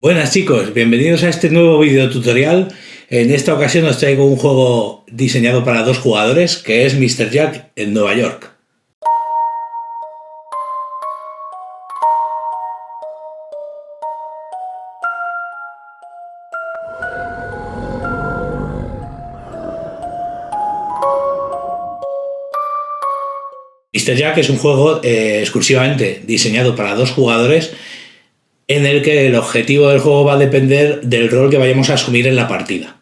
Buenas chicos, bienvenidos a este nuevo video tutorial. En esta ocasión os traigo un juego diseñado para 2 jugadores que es Mr. Jack en Nueva York. Mr. Jack es un juego exclusivamente diseñado para 2 jugadores en el que el objetivo del juego va a depender del rol que vayamos a asumir en la partida.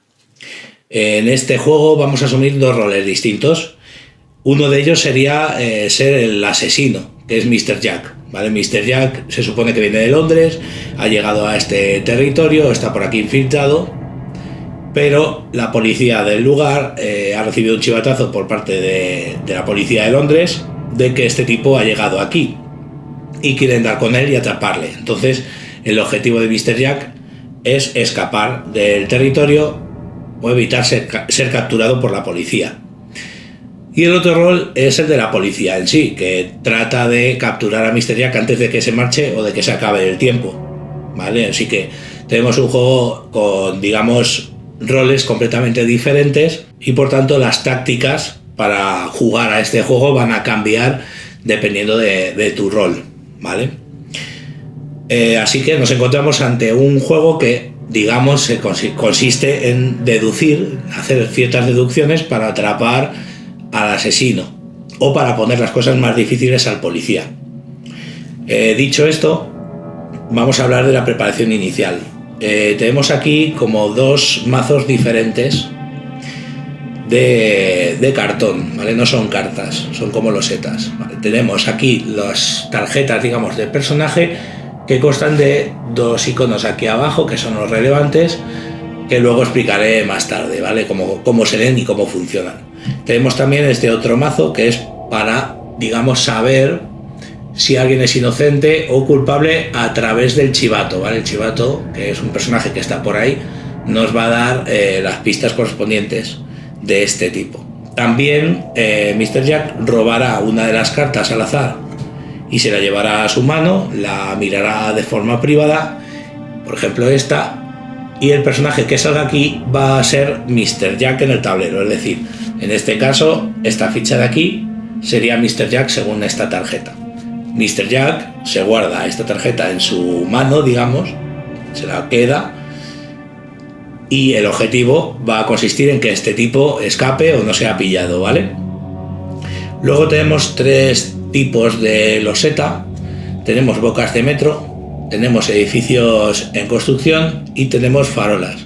En este juego vamos a asumir 2 roles distintos. Uno de ellos sería ser el asesino, que es Mr. Jack, ¿vale? Mr. Jack se supone que viene de Londres, ha llegado a este territorio, está por aquí infiltrado, pero la policía del lugar ha recibido un chivatazo por parte de la policía de Londres de que este tipo ha llegado aquí y quieren dar con él y atraparle. Entonces el objetivo de Mr. Jack es escapar del territorio o evitar ser capturado por la policía. Y el otro rol es el de la policía en sí, que trata de capturar a Mr. Jack antes de que se marche o de que se acabe el tiempo, ¿vale? Así que tenemos un juego con, digamos, roles completamente diferentes y por tanto las tácticas para jugar a este juego van a cambiar dependiendo de tu rol, ¿vale? Así que nos encontramos ante un juego que, digamos, consiste en deducir, hacer ciertas deducciones para atrapar al asesino o para poner las cosas más difíciles al policía. Dicho esto, vamos a hablar de la preparación inicial. Tenemos aquí como 2 mazos diferentes de cartón, ¿vale? No son cartas, son como losetas, ¿vale? Tenemos aquí las tarjetas, digamos, de personaje que constan de 2 iconos aquí abajo, que son los relevantes, que luego explicaré más tarde, ¿vale? Cómo se leen y cómo funcionan. Tenemos también este otro mazo que es para, digamos, saber si alguien es inocente o culpable a través del chivato, ¿vale? El chivato, que es un personaje que está por ahí, nos va a dar las pistas correspondientes de este tipo. También Mr. Jack robará una de las cartas al azar y se la llevará a su mano, la mirará de forma privada, por ejemplo esta, y el personaje que salga aquí va a ser Mr. Jack en el tablero, es decir, en este caso esta ficha de aquí sería Mr. Jack según esta tarjeta. Mr. Jack se guarda esta tarjeta en su mano, digamos, se la queda, y el objetivo va a consistir en que este tipo escape o no sea pillado, ¿vale? Luego tenemos 3 tipos de loseta. Tenemos bocas de metro, tenemos edificios en construcción y tenemos farolas.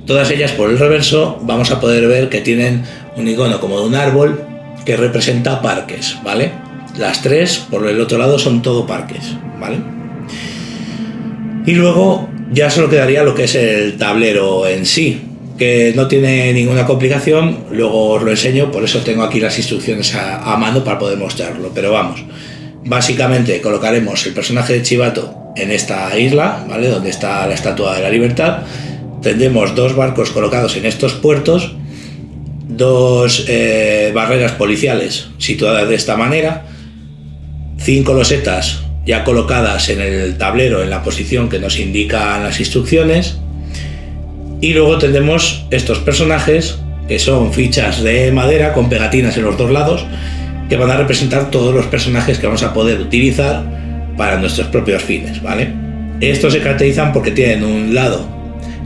Todas ellas por el reverso vamos a poder ver que tienen un icono como de un árbol que representa parques, ¿vale? Las 3 por el otro lado son todo parques, ¿vale? Y luego ya solo quedaría lo que es el tablero en sí, que no tiene ninguna complicación, luego os lo enseño, por eso tengo aquí las instrucciones a mano para poder mostrarlo, pero vamos, básicamente colocaremos el personaje de chivato en esta isla, ¿vale? Donde está la Estatua de la Libertad, tendremos 2 barcos colocados en estos puertos, 2 barreras policiales situadas de esta manera, 5 losetas ya colocadas en el tablero en la posición que nos indican las instrucciones, y luego tendremos estos personajes que son fichas de madera con pegatinas en los 2 lados que van a representar todos los personajes que vamos a poder utilizar para nuestros propios fines, ¿vale? Estos se caracterizan porque tienen un lado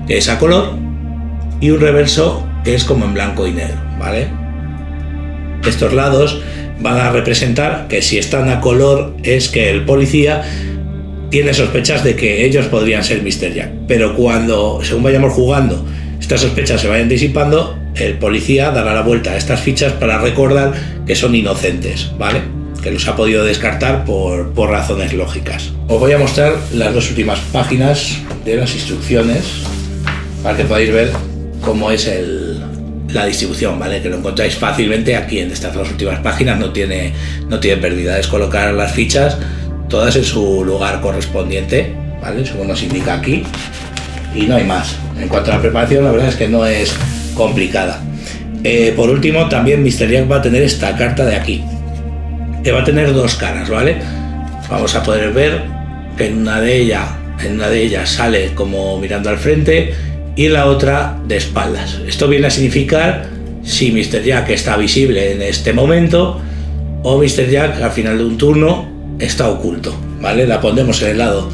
que es a color y un reverso que es como en blanco y negro, ¿vale? Estos lados van a representar que si están a color es que el policía tiene sospechas de que ellos podrían ser Mr. Jack, pero cuando, según vayamos jugando, estas sospechas se vayan disipando, el policía dará la vuelta a estas fichas para recordar que son inocentes, ¿vale? Que los ha podido descartar por razones lógicas. Os voy a mostrar las 2 últimas páginas de las instrucciones para que podáis ver cómo es la distribución, ¿vale? Que lo encontráis fácilmente aquí en estas 2 últimas páginas, no tiene pérdida, es colocar las fichas todas en su lugar correspondiente, ¿vale? Según nos indica aquí, y no hay más. En cuanto a la preparación, la verdad es que no es complicada. Por último, también Mr. Jack va a tener esta carta de aquí, que va a tener 2 caras, ¿vale? Vamos a poder ver que en una de ellas En una de ellas sale como mirando al frente y en la otra de espaldas. Esto viene a significar si Mr. Jack está visible en este momento o Mr. Jack al final de un turno está oculto, ¿vale? La pondremos en el lado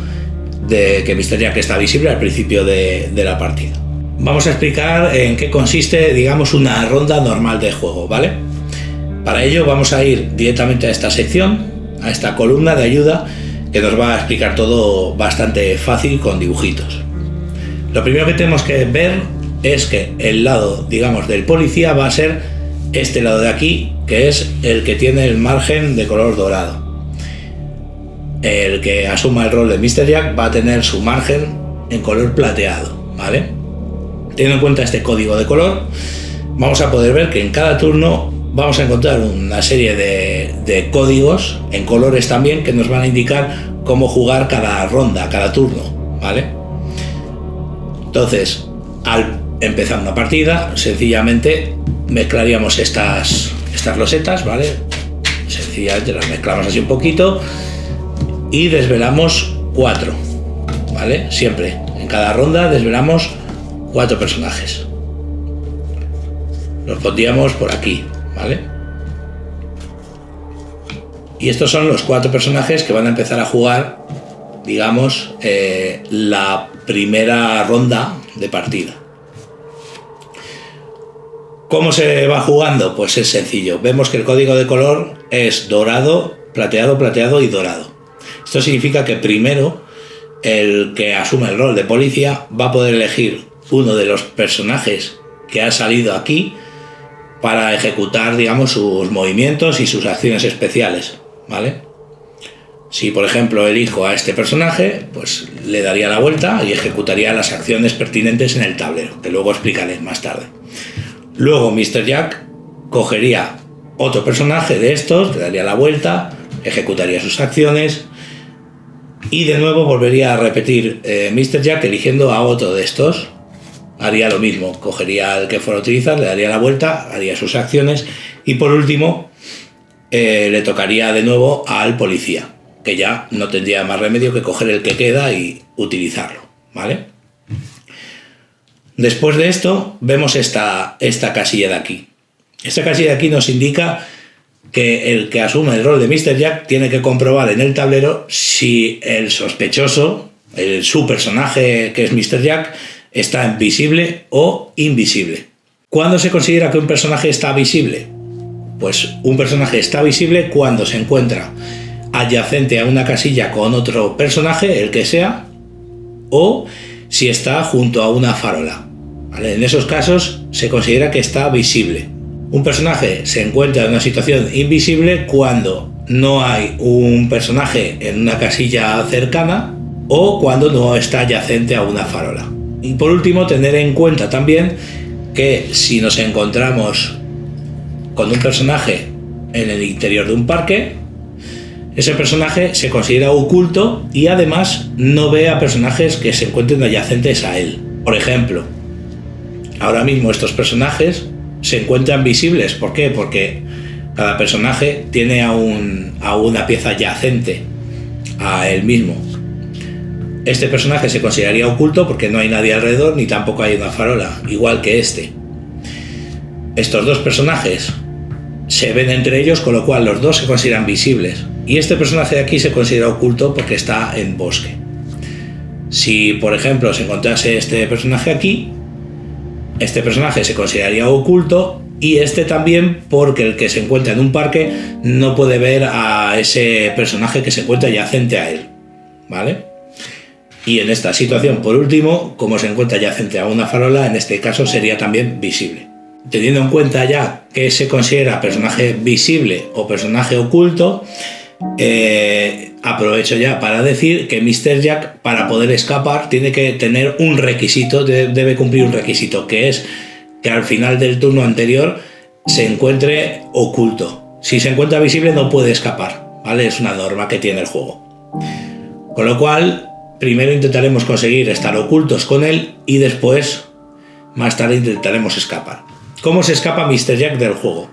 de que Mr. Jack está visible al principio de la partida. Vamos a explicar en qué consiste, digamos, una ronda normal de juego, ¿vale? Para ello vamos a ir directamente a esta sección, a esta columna de ayuda, que nos va a explicar todo bastante fácil con dibujitos. Lo primero que tenemos que ver es que el lado, digamos, del policía va a ser este lado de aquí, que es el que tiene el margen de color dorado. El que asuma el rol de Mr. Jack va a tener su margen en color plateado, ¿vale? Teniendo en cuenta este código de color, vamos a poder ver que en cada turno vamos a encontrar una serie de códigos en colores también que nos van a indicar cómo jugar cada ronda, cada turno, ¿vale? Entonces, al empezar una partida, sencillamente mezclaríamos estas losetas, ¿vale? Sencillamente las mezclamos así un poquito y desvelamos 4, ¿vale? Siempre, en cada ronda desvelamos 4 personajes. Los pondríamos por aquí, ¿vale? Y estos son los 4 personajes que van a empezar a jugar, digamos, la primera ronda de partida. ¿Cómo se va jugando? Pues es sencillo. Vemos que el código de color es dorado, plateado, plateado y dorado. Esto significa que primero el que asume el rol de policía va a poder elegir uno de los personajes que ha salido aquí para ejecutar, digamos, sus movimientos y sus acciones especiales, ¿vale? Si, por ejemplo, elijo a este personaje, pues le daría la vuelta y ejecutaría las acciones pertinentes en el tablero, que luego explicaré más tarde. Luego Mr. Jack cogería otro personaje de estos, le daría la vuelta, ejecutaría sus acciones y de nuevo volvería a repetir Mr. Jack eligiendo a otro de estos. Haría lo mismo, cogería al que fuera a utilizar, le daría la vuelta, haría sus acciones y por último le tocaría de nuevo al policía, que ya no tendría más remedio que coger el que queda y utilizarlo, ¿vale? Después de esto vemos esta casilla de aquí. Esta casilla de aquí nos indica que el que asume el rol de Mr. Jack tiene que comprobar en el tablero si el sospechoso, su personaje que es Mr. Jack, está visible o invisible. ¿Cuándo se considera que un personaje está visible? Pues un personaje está visible cuando se encuentra adyacente a una casilla con otro personaje, el que sea, o si está junto a una farola, ¿vale? En esos casos se considera que está visible. Un personaje se encuentra en una situación invisible cuando no hay un personaje en una casilla cercana o cuando no está adyacente a una farola. Y por último, tener en cuenta también que si nos encontramos con un personaje en el interior de un parque, ese personaje se considera oculto y además no ve a personajes que se encuentren adyacentes a él. Por ejemplo, ahora mismo estos personajes se encuentran visibles. ¿Por qué? Porque cada personaje tiene a una pieza adyacente a él mismo. Este personaje se consideraría oculto porque no hay nadie alrededor ni tampoco hay una farola, igual que este. Estos dos personajes se ven entre ellos, con lo cual los dos se consideran visibles. Y este personaje de aquí se considera oculto porque está en bosque. Si, por ejemplo, se encontrase este personaje aquí, este personaje se consideraría oculto y este también porque el que se encuentra en un parque no puede ver a ese personaje que se encuentra adyacente a él, ¿vale? Y en esta situación, por último, como se encuentra adyacente a una farola, en este caso sería también visible. Teniendo en cuenta ya que se considera personaje visible o personaje oculto, aprovecho ya para decir que Mr. Jack, para poder escapar, tiene que tener un requisito, debe cumplir un requisito, que es que al final del turno anterior se encuentre oculto. Si se encuentra visible no puede escapar, ¿vale? Es una norma que tiene el juego. Con lo cual, primero intentaremos conseguir estar ocultos con él y después, más tarde, intentaremos escapar. ¿Cómo se escapa Mr. Jack del juego?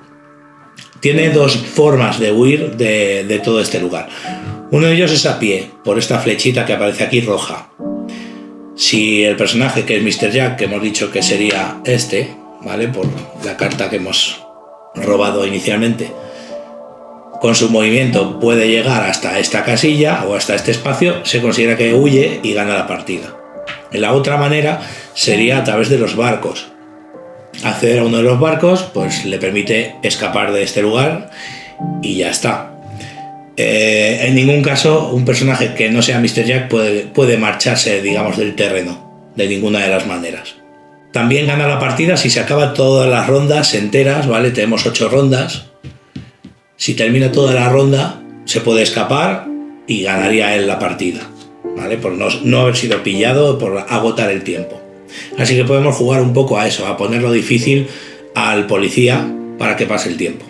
Tiene dos formas de huir de todo este lugar. Uno de ellos es a pie, por esta flechita que aparece aquí roja. Si el personaje, que es Mr. Jack, que hemos dicho que sería este, ¿vale? Por la carta que hemos robado inicialmente, con su movimiento puede llegar hasta esta casilla o hasta este espacio, se considera que huye y gana la partida. La otra manera sería a través de los barcos. Acceder a uno de los barcos pues le permite escapar de este lugar y ya está. En ningún caso un personaje que no sea Mr. Jack puede marcharse, digamos, del terreno, de ninguna de las maneras. También gana la partida si se acaban todas las rondas enteras, ¿vale? Tenemos 8 rondas. Si termina toda la ronda, se puede escapar y ganaría él la partida, ¿vale? Por no haber sido pillado, por agotar el tiempo. Así que podemos jugar un poco a eso, a ponerlo difícil al policía para que pase el tiempo.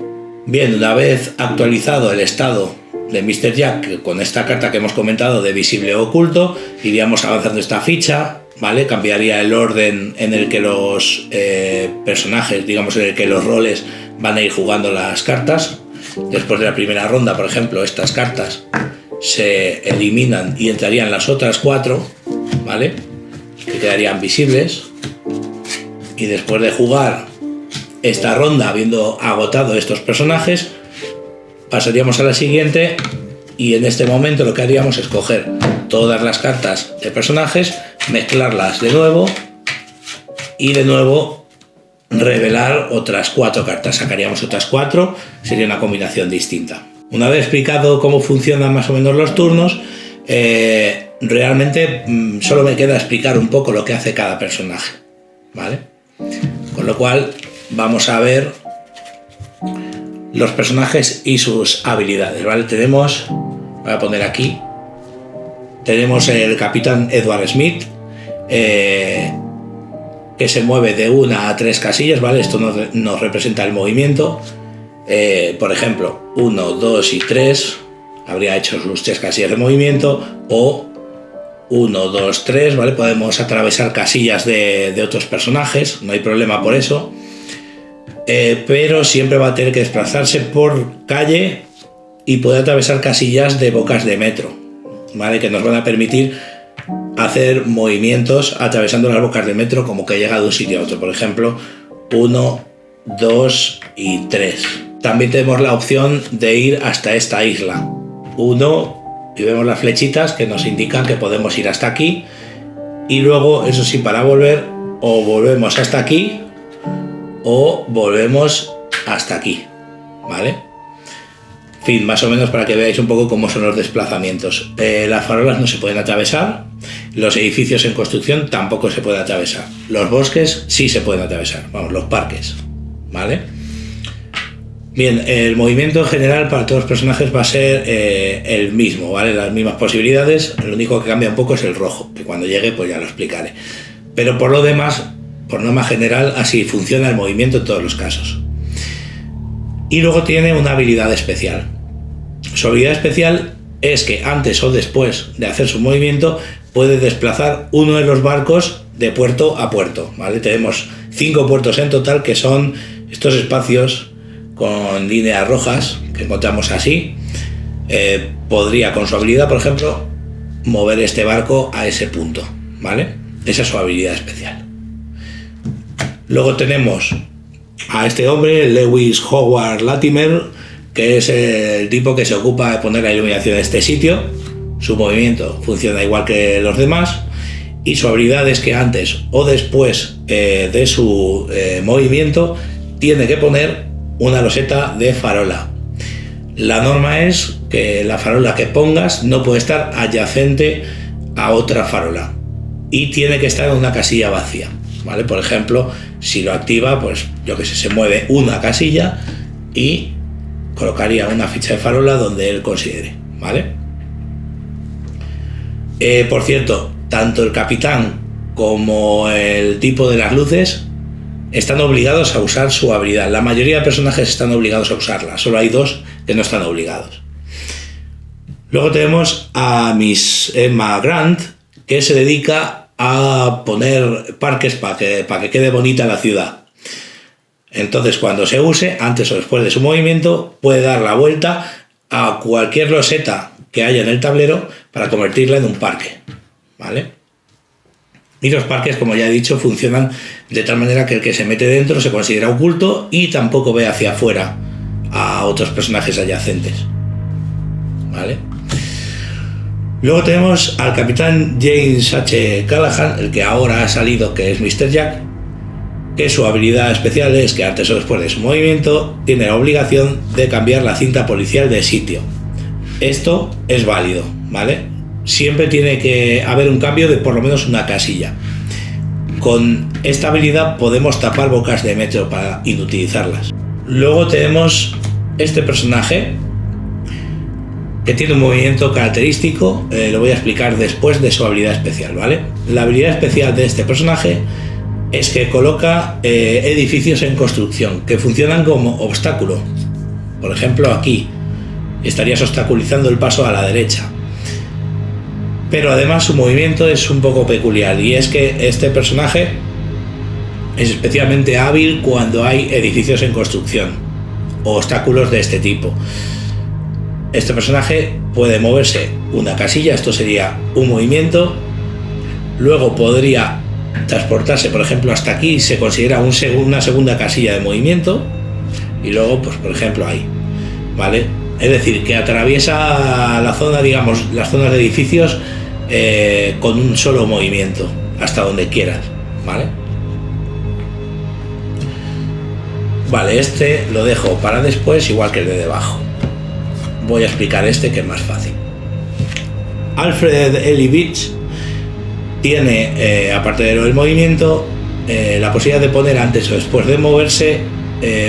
Bien, una vez actualizado el estado de Mr. Jack con esta carta que hemos comentado de visible o oculto, iríamos avanzando esta ficha, ¿vale? Cambiaría el orden en el que los personajes, digamos, en el que los roles van a ir jugando las cartas. Después de la primera ronda, por ejemplo, estas cartas se eliminan y entrarían las otras 4, ¿vale? Que quedarían visibles. Y después de jugar esta ronda, habiendo agotado estos personajes, pasaríamos a la siguiente y en este momento lo que haríamos es coger todas las cartas de personajes, mezclarlas de nuevo y de nuevo revelar otras 4 cartas. Sacaríamos otras 4, sería una combinación distinta. Una vez explicado cómo funcionan más o menos los turnos, realmente solo me queda explicar un poco lo que hace cada personaje, ¿vale? Con lo cual vamos a ver los personajes y sus habilidades, ¿vale? Tenemos, voy a poner aquí, tenemos el capitán Edward Smith, que se mueve de 1 a 3 casillas, ¿vale? Esto nos representa el movimiento. Por ejemplo, 1, 2 y 3 habría hecho sus 3 casillas de movimiento, o 1, 2, 3, ¿vale? Podemos atravesar casillas de otros personajes, no hay problema por eso. Pero siempre va a tener que desplazarse por calle y puede atravesar casillas de bocas de metro, ¿vale? Que nos van a permitir hacer movimientos atravesando las bocas de metro, como que llega de un sitio a otro. Por ejemplo, 1, 2 y 3. También tenemos la opción de ir hasta esta isla. 1, y vemos las flechitas que nos indican que podemos ir hasta aquí. Y luego, eso sí, para volver, o volvemos hasta aquí o volvemos hasta aquí, ¿vale? En fin, más o menos para que veáis un poco cómo son los desplazamientos. Las farolas no se pueden atravesar, los edificios en construcción tampoco se pueden atravesar, los bosques sí se pueden atravesar, vamos, los parques, ¿vale? Bien, el movimiento en general para todos los personajes va a ser el mismo, ¿vale? Las mismas posibilidades, lo único que cambia un poco es el rojo, que cuando llegue pues ya lo explicaré. Pero por lo demás, por norma general, así funciona el movimiento en todos los casos. Y luego tiene una habilidad especial. Su habilidad especial es que antes o después de hacer su movimiento puede desplazar uno de los barcos de puerto a puerto, ¿vale? Tenemos 5 puertos en total, que son estos espacios con líneas rojas que encontramos así. Podría, con su habilidad, por ejemplo, mover este barco a ese punto, ¿vale? Esa es su habilidad especial. Luego tenemos a este hombre, Lewis Howard Latimer, que es el tipo que se ocupa de poner la iluminación en este sitio. Su movimiento funciona igual que los demás y su habilidad es que antes o después de su movimiento tiene que poner una loseta de farola. La norma es que la farola que pongas no puede estar adyacente a otra farola y tiene que estar en una casilla vacía, ¿vale? Por ejemplo, si lo activa, pues yo que sé, se mueve una casilla y colocaría una ficha de farola donde él considere, ¿vale? Por cierto, tanto el capitán como el tipo de las luces están obligados a usar su habilidad. La mayoría de personajes están obligados a usarla, solo hay 2 que no están obligados. Luego tenemos a Miss Emma Grant, que se dedica a poner parques para que quede bonita la ciudad. Entonces, cuando se use, antes o después de su movimiento, puede dar la vuelta a cualquier loseta que haya en el tablero para convertirla en un parque, ¿vale? Y los parques, como ya he dicho, funcionan de tal manera que el que se mete dentro se considera oculto y tampoco ve hacia afuera a otros personajes adyacentes, ¿vale? Luego tenemos al capitán James H. Callahan, el que ahora ha salido, que es Mr. Jack, que su habilidad especial es que antes o después de su movimiento tiene la obligación de cambiar la cinta policial de sitio. Esto es válido, ¿vale? Siempre tiene que haber un cambio de por lo menos una casilla. Con esta habilidad podemos tapar bocas de metro para inutilizarlas. Luego tenemos este personaje que tiene un movimiento característico, lo voy a explicar después de su habilidad especial, ¿vale? La habilidad especial de este personaje es que coloca edificios en construcción que funcionan como obstáculo. Por ejemplo, aquí estarías obstaculizando el paso a la derecha. Pero además su movimiento es un poco peculiar, y es que este personaje es especialmente hábil cuando hay edificios en construcción o obstáculos de este tipo. Este personaje puede moverse una casilla, esto sería un movimiento, luego podría transportarse, por ejemplo, hasta aquí, se considera una segunda casilla de movimiento, y luego, pues por ejemplo, ahí, ¿vale? Es decir, que atraviesa la zona, digamos, las zonas de edificios con un solo movimiento, hasta donde quieras, ¿vale? Vale, este lo dejo para después, igual que el de debajo. Voy a explicar este, que es más fácil. Alfred Ely Beach tiene, aparte de lo del movimiento, la posibilidad de poner antes o después de moverse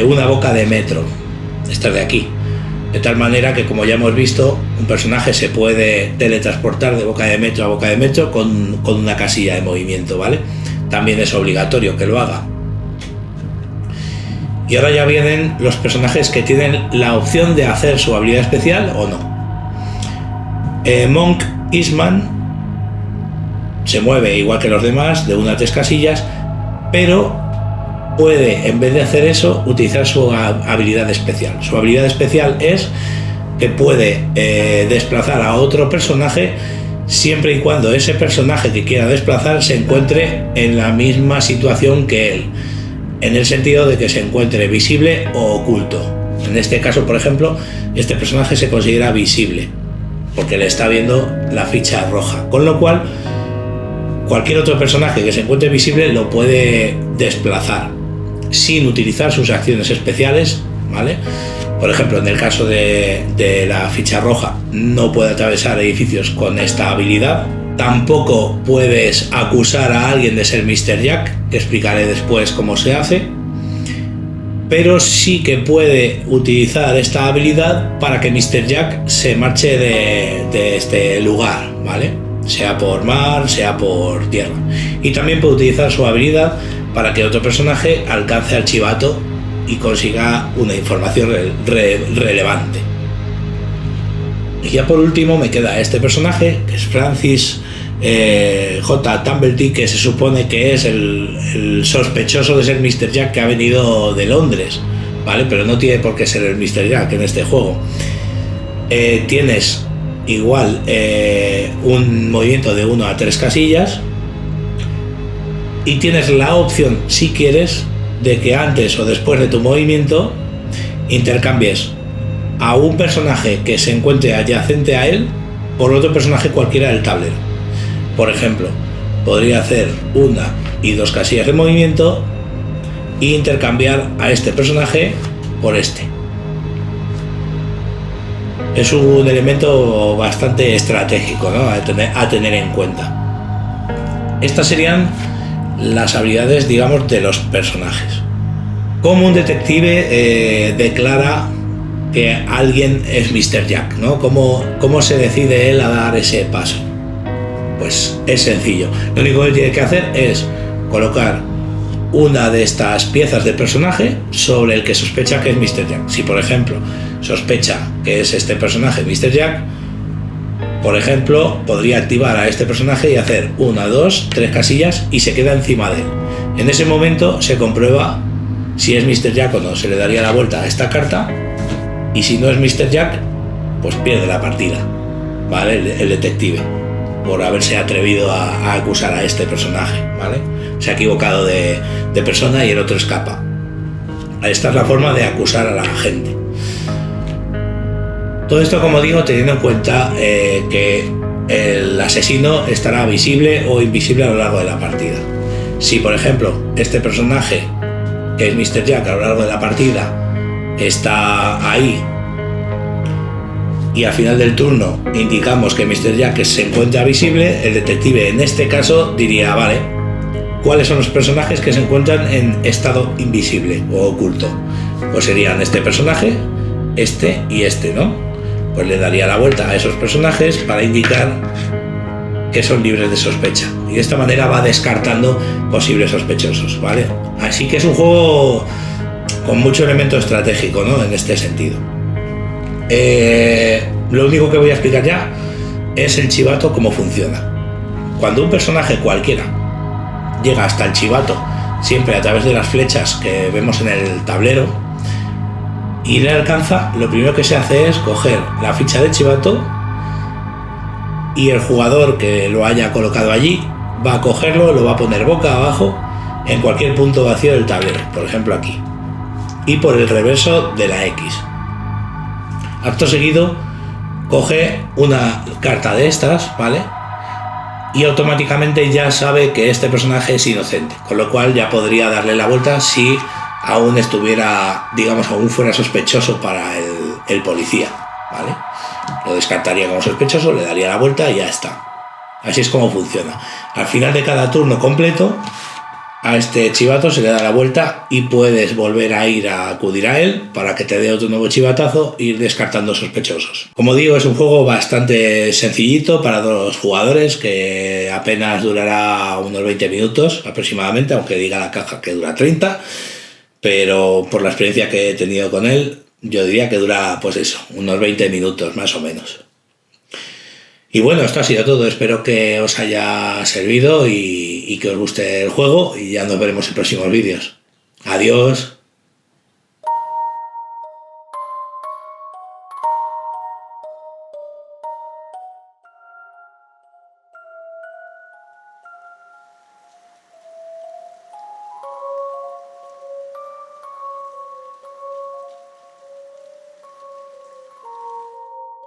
una boca de metro. Esta de aquí. De tal manera que, como ya hemos visto, un personaje se puede teletransportar de boca de metro a boca de metro con una casilla de movimiento, ¿vale? También es obligatorio que lo haga. Y ahora ya vienen los personajes que tienen la opción de hacer su habilidad especial o no. Monk Eastman se mueve igual que los demás, de 1 a 3 casillas, pero puede, en vez de hacer eso, utilizar su habilidad especial. Su habilidad especial es que puede desplazar a otro personaje siempre y cuando ese personaje que quiera desplazar se encuentre en la misma situación que él, en el sentido de que se encuentre visible o oculto. En este caso, por ejemplo, este personaje se considera visible porque le está viendo la ficha roja, con lo cual cualquier otro personaje que se encuentre visible lo puede desplazar sin utilizar sus acciones especiales, ¿vale? Por ejemplo, en el caso de la ficha roja, no puede atravesar edificios con esta habilidad. Tampoco puedes acusar a alguien de ser Mr. Jack, que explicaré después cómo se hace, pero sí que puede utilizar esta habilidad para que Mr. Jack se marche de este lugar, ¿vale? Sea por mar, sea por tierra. Y también puede utilizar su habilidad para que otro personaje alcance al chivato y consiga una información relevante. Y ya por último me queda este personaje, que es Francis J. Tumblety, que se supone que es el sospechoso de ser Mr. Jack, que ha venido de Londres, ¿vale? Pero no tiene por qué ser el Mr. Jack en este juego. Tienes igual un movimiento de 1 a 3 casillas, y tienes la opción, si quieres, de que antes o después de tu movimiento intercambies a un personaje que se encuentre adyacente a él por otro personaje cualquiera del tablero. Por ejemplo, podría hacer 1 y 2 casillas de movimiento e intercambiar a este personaje por este. Es un elemento bastante estratégico, ¿no?, a tener en cuenta. Estas serían las habilidades, digamos, de los personajes. Como un detective declara que alguien es Mr. Jack, ¿no? ¿Cómo se decide él a dar ese paso? Pues es sencillo. Lo único que tiene que hacer es colocar una de estas piezas del personaje sobre el que sospecha que es Mr. Jack. Si, por ejemplo, sospecha que es este personaje Mr. Jack, por ejemplo, podría activar a este personaje y hacer 1, 2, 3 casillas y se queda encima de él. En ese momento se comprueba si es Mr. Jack o no. Se le daría la vuelta a esta carta, y si no es Mr. Jack, pues pierde la partida, ¿vale? El detective, por haberse atrevido a acusar a este personaje, ¿vale? Se ha equivocado de persona y el otro escapa. Esta es la forma de acusar a la gente. Todo esto, como digo, teniendo en cuenta que el asesino estará visible o invisible a lo largo de la partida. Si, por ejemplo, este personaje, que es Mr. Jack, a lo largo de la partida está ahí y al final del turno indicamos que Mr. Jack se encuentra visible, el detective en este caso diría, vale, ¿cuáles son los personajes que se encuentran en estado invisible o oculto? Pues serían este personaje, este y este, ¿no? Pues le daría la vuelta a esos personajes para indicar que son libres de sospecha. Y de esta manera va descartando posibles sospechosos, ¿vale? Así que es un juego con mucho elemento estratégico, ¿no? En este sentido. Lo único que voy a explicar ya es el chivato, cómo funciona. Cuando un personaje cualquiera llega hasta el chivato, siempre a través de las flechas que vemos en el tablero, y le alcanza, lo primero que se hace es coger la ficha de chivato y el jugador que lo haya colocado allí va a cogerlo, lo va a poner boca abajo en cualquier punto vacío del tablero, por ejemplo aquí, y por el reverso de la X. Acto seguido coge una carta de estas, ¿vale? Y automáticamente ya sabe que este personaje es inocente, con lo cual ya podría darle la vuelta si aún estuviera, digamos, aún fuera sospechoso para el policía, ¿vale? Lo descartaría como sospechoso, le daría la vuelta y ya está. Así es como funciona. Al final de cada turno completo, a este chivato se le da la vuelta y puedes volver a ir a acudir a él para que te dé otro nuevo chivatazo e ir descartando sospechosos. Como digo, es un juego bastante sencillito para 2 jugadores que apenas durará unos 20 minutos aproximadamente, aunque diga la caja que dura 30, pero por la experiencia que he tenido con él, yo diría que dura, pues eso, unos 20 minutos más o menos. Y bueno, esto ha sido todo. Espero que os haya servido y que os guste el juego, y ya nos veremos en próximos vídeos. Adiós.